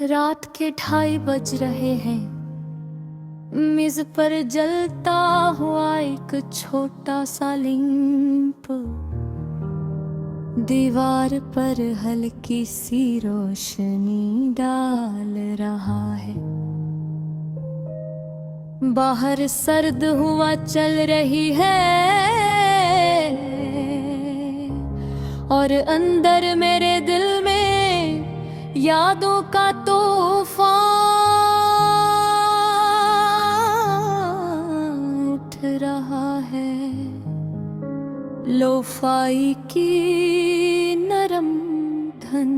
रात के 2:30 बज रहे हैं। मेज पर जलता हुआ एक छोटा सा लैंप दीवार पर हल्की सी रोशनी डाल रहा है। बाहर सर्द हवा चल रही है और अंदर मेरे दिल में यादों का तूफान उठ रहा है। लोफाई की नरम धन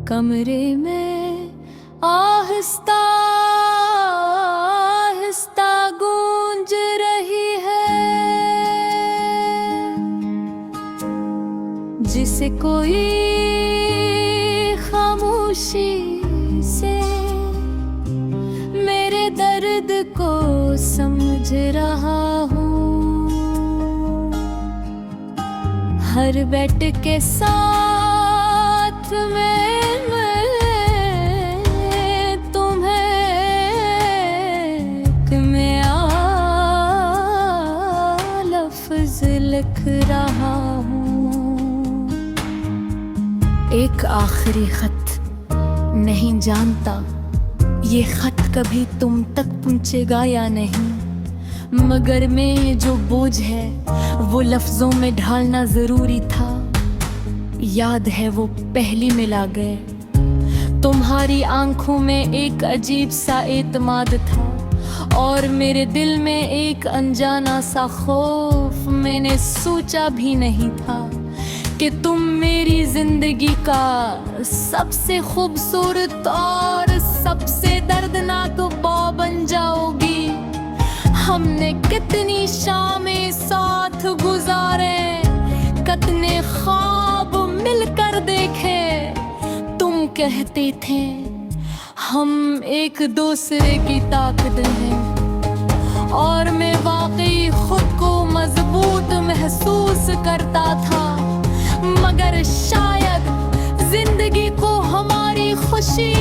कमरे में आहिस्ता आहिस्ता गूंज रही है, जिसे कोई खामोशी से मेरे दर्द को समझ रहा हूँ। हर बेट के साथ मैं तुम्हें लफ्ज लिख रहा हूँ। एक आखिरी खत, नहीं जानता ये खत कभी तुम तक पहुंचेगा या नहीं, मगर में जो बोझ है वो लफ्जों में ढालना जरूरी था। याद है वो पहली मिला गए, तुम्हारी आंखों में एक अजीब सा एतमाद था और मेरे दिल में एक अनजाना सा खौफ। मैंने सोचा भी नहीं था कि तुम मेरी जिंदगी का सबसे खूबसूरत और सबसे दर्दनाक बौ बन जाओगी। हमने कितनी शामें साथ गुजारे, कितने ख्वाब मिलकर देखे। तुम कहते थे हम एक दूसरे की ताकत हैं और मैं वाकई खुद को मजबूत महसूस करता था, मगर शायद जिंदगी को हमारी खुशी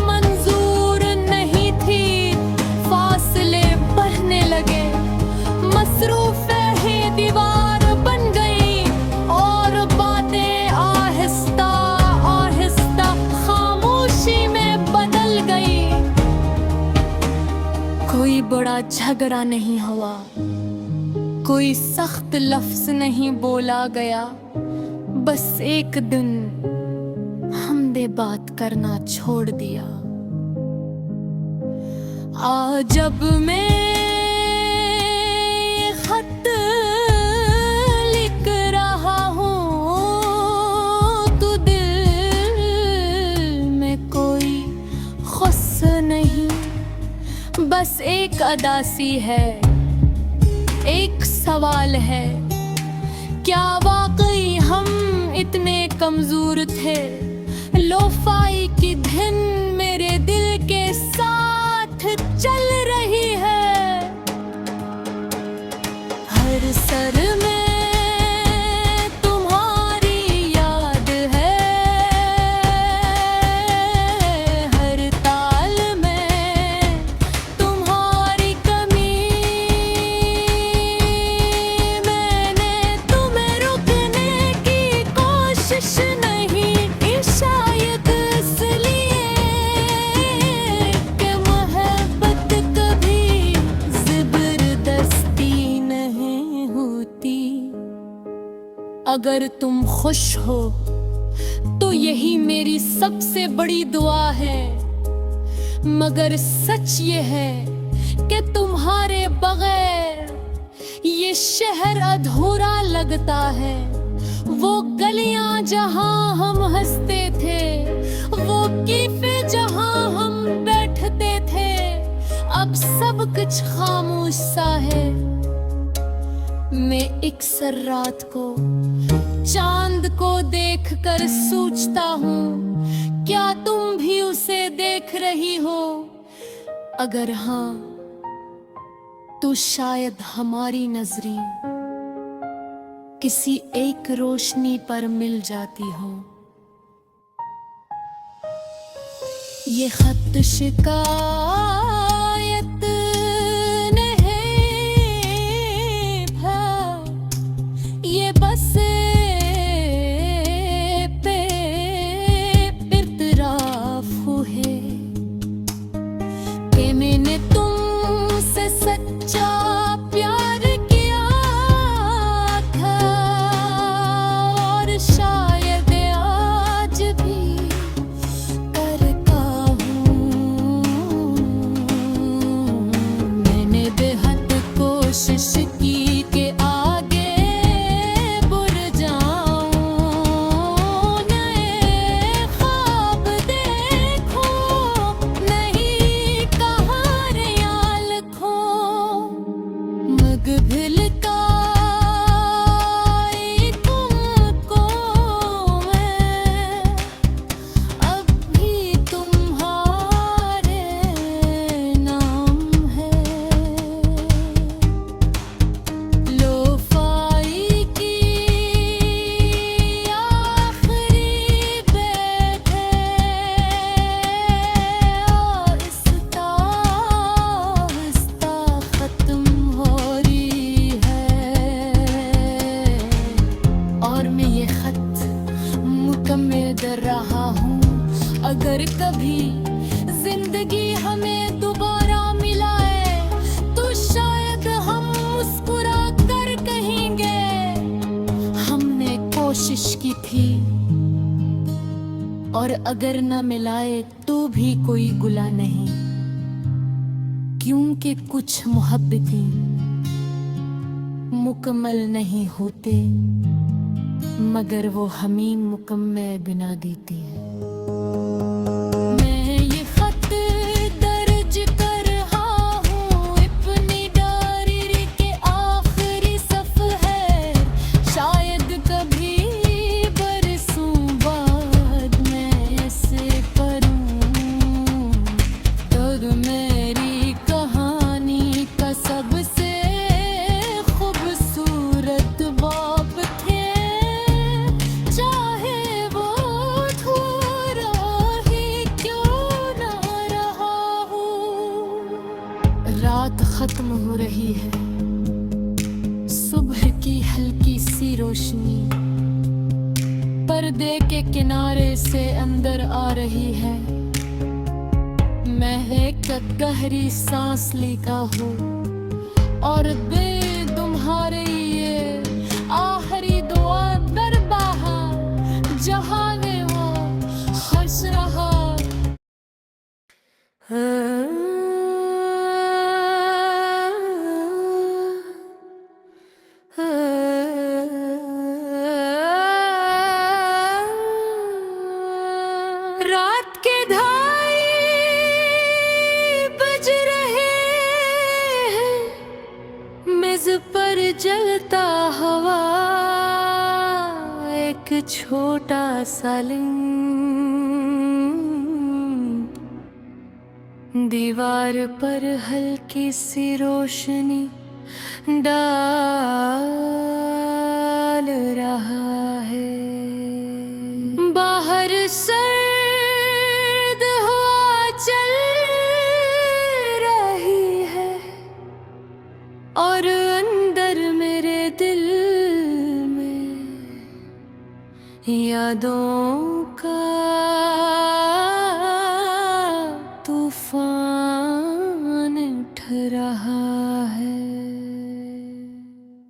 मंजूर नहीं थी। फासले बढ़ने लगे, मसरूफें दीवार बन गई और बातें आहिस्ता आहिस्ता खामोशी में बदल गई। कोई बड़ा झगड़ा नहीं हुआ, कोई सख्त लफ्ज नहीं बोला गया, बस एक दिन हमने बात करना छोड़ दिया। आज जब मैं खत लिख रहा हूँ तो दिल में कोई खुश नहीं, बस एक अदासी है, एक सवाल है, क्या वाकई हम इतने कमजोर थे? लोफाई की धुन मेरे दिल के साथ चल रही है। हर सर में तुम्हारी याद है, हर ताल में तुम्हारी कमी। मैंने तुम्हें रुकने की कोशिश नहीं, शायद इसलिए कि मोहब्बत कभी जबरदस्ती नहीं होती। अगर तुम खुश हो तो यही मेरी सबसे बड़ी दुआ है, मगर सच ये है कि तुम्हारे बगैर ये शहर अधूरा लगता है। वो गलियां जहां हम हंसते थे, वो कैफे जहां हम बैठते थे, अब सब कुछ खामोश सा है। मैं अक्सर रात को चांद को देखकर सोचता हूँ, क्या तुम भी उसे देख रही हो? अगर हाँ तो शायद हमारी नजरें किसी एक रोशनी पर मिल जाती हो। ये खत शिकायत नहीं था, ये बस पे इत्तराफ है कि मैंने तुमसे सच्चा प्यार किया था, और शायद आज भी करता हूँ। मैंने बेहद कोशिश की कि आगे बढ़ जाऊँ, नए ख्वाब देखूं, नहीं कहानियाँ लिखूं, मग भिलका तुमको मैं, अब भी तुम्हारे नाम है। लोफाई की आखिरी बेट है, आहिस्ता आहिस्ता खत्म हो रही है, और मैं ये खत मुकम्मल कर रहा हूँ। अगर कभी जिंदगी हमें दोबारा मिलाए तो शायद हम मुस्कुरा कर कहेंगे हमने कोशिश की थी, और अगर न मिलाए तो भी कोई गुला नहीं, क्योंकि कुछ मोहब्बतें मुकम्मल नहीं होते, मगर वो हमें मुकम्मल बना देती है। मैं ये खत दर्ज कर रहा हूँ अपनी डायरी के आखिरी सफ़हे, शायद कभी बरसों बाद मैं ऐसे पढूं, तब मेरी कहानी का सबसे खूबसूरत बाप थे, चाहे वो थोड़ा ही क्यों ना रहा हो। रात खत्म हो रही है, सुबह की हल्की सी रोशनी पर्दे के किनारे से अंदर आ रही है। मैं एक गहरी सांस लेता हूँ, और बे तुम्हारे ये आखिरी दुआ दरबाहा जहाँ ने वो खुश रहा। रात के 2:30 बज रहे हैं, मेज पर जलता हवा एक छोटा सा लिंग, दीवार पर हल्की सी रोशनी डाल रहा है। बाहर सर्द हवा चल रही है, और अंदर मेरे दिल में यादों का तूफान उठ रहा है।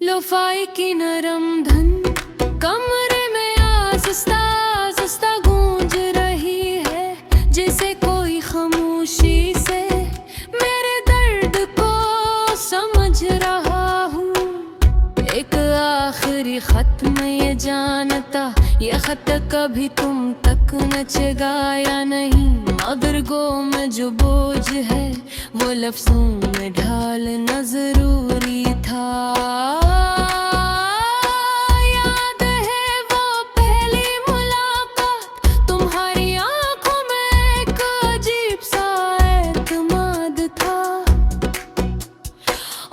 लोफाई की नरम धन कमरे में आहिस्ता आहिस्ता गूंज रही है, जैसे कोई खामोशी से मेरे दर्द को समझ रहा हूँ। एक आखिरी खत में ये जानता, ये खत कभी तुम तक नचेगा या नहीं, मगर गो में जो बोझ है वो लफ्जों में ढालना जरूरी था। याद है वो पहली मुलाकात, तुम्हारी आंखों में एक अजीब सा एतमाद था,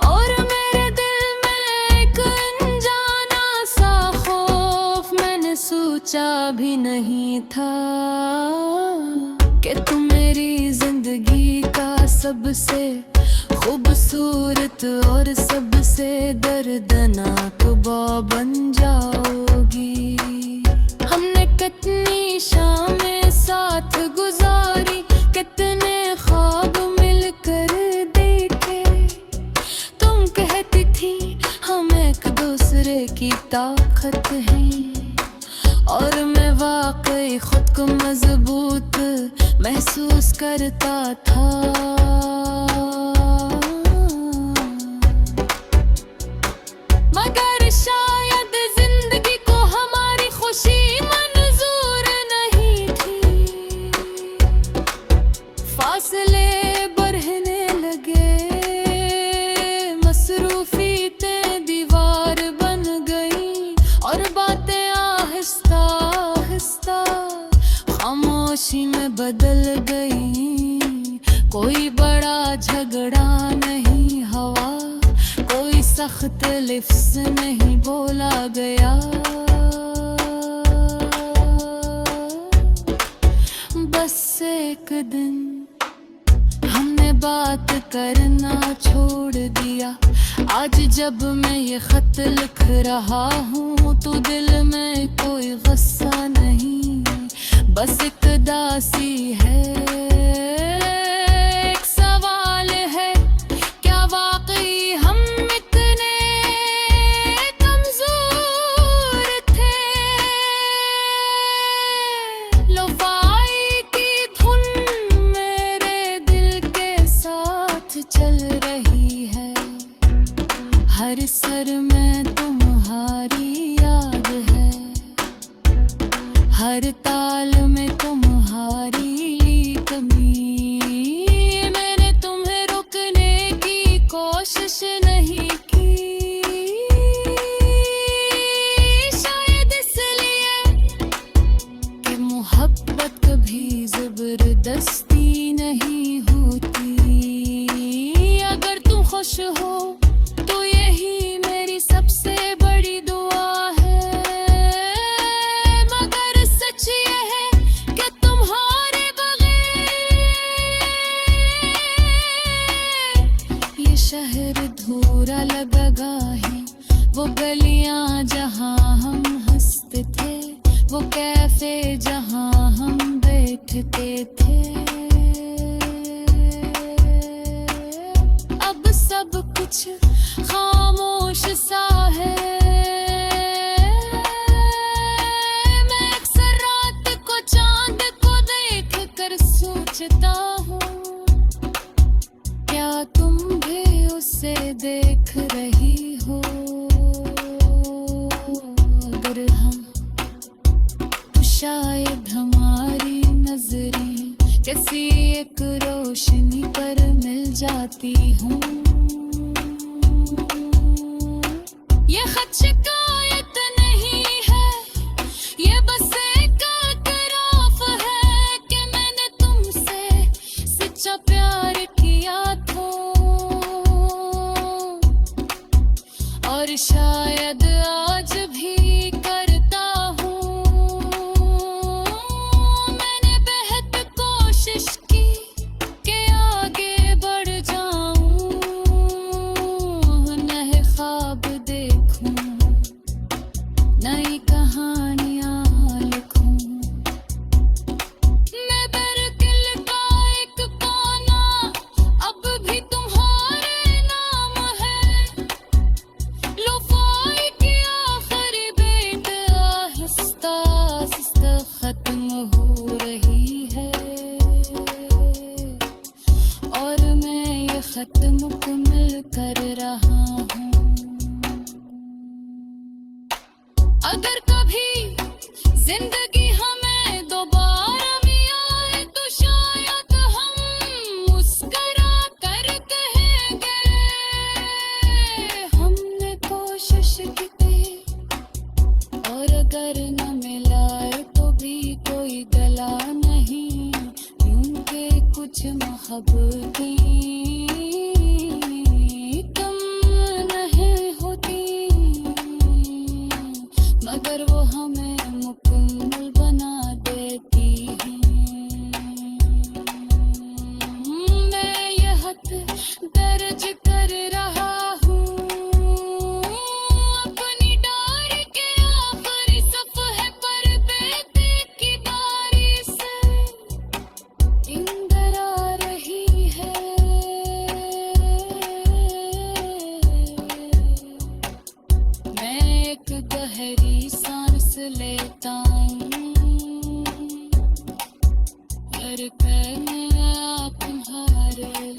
और मेरे दिल में एक अनजाना सा खौफ, मैंने सोचा भी नहीं था कि तुम तुम मेरी जिंदगी का सबसे खूबसूरत और सबसे दर्दनाक बॉ बन जाओगी। हमने कितनी शामें साथ गुजारी, कितने ख्वाब मिलकर देखे। तुम कहती थी हम एक दूसरे की ताकत हैं, और मैं वाकई खुद को मजबूत महसूस करता था। मगर शायद जिंदगी को हमारी खुशी मंजूर नहीं थी। फासले बढ़ने लगे, मसरूफियतें दीवार बन गई, और बातें आहिस्ता आहिस्ता खामोशी में बदल गई। कोई बड़ा झगड़ा नहीं हुआ, कोई सख्त लिफ्ज़ नहीं बोला गया। बस एक दिन हमने बात करना छोड़ दिया। आज जब मैं ये खत लिख रहा हूँ तो दिल में कोई गुस्सा नहीं, बस एक दासी है। एक सवाल है, क्या वाकई हम इतने कमजोर थे? लोफाई की धुन मेरे दिल के साथ चल रही है। हर सर में तुम्हारी याद है, हर ताल में तुम्हारी कमी। मैंने तुम्हें रोकने की कोशिश नहीं की, शायद इसलिए कि मोहब्बत कभी जबरदस्ती नहीं होती। अगर तुम खुश हो तो यही मेरी सबसे बड़ी दुआ है। मगर सच ये है कि तुम्हारे बगैर ये शहर अधूरा लगेगा है। वो गलियां जहां हम हंसते थे, वो कैफे जहां हम बैठते थे, अब सब कुछ खामोश सा है। मैं अक्सर रात को चांद को देख कर सोचता हूँ, क्या तुम भी उसे देख रही हो? अगर हम तो शायद हमारी नजरें किसी एक रोशनी पर मिल जाती हूँ। ये खत शिकायत नहीं है, ये बस एक इकरार है कि मैंने तुमसे सच्चा प्यार किया था। और शायद आज भी करता हूँ। मैंने बेहद कोशिश की कि आगे बढ़ जाऊँ, नए ख्वाब देखूं, नई कहानियाँ लिखूं। मैं बरकिल का एक कोना अब भी तुम्हारे नाम है। लोफाई की आखिरी बेट आहिस्ता आहिस्ता खत्म हो रही है, और मैं ये खत मुकम्मल कर रहा हूँ। अगर कभी जिंदगी हमें दोबारा भी आए तो शायद हम मुस्कुरा कर कहेंगे हमने कोशिश की थी। और अगर न मिलाए तो भी कोई गला नहीं, क्योंकि कुछ मोहब्बतें कम नहीं होती, मगर वो हमें मुकम्मल बना देती हैं। है आप तुम्हारे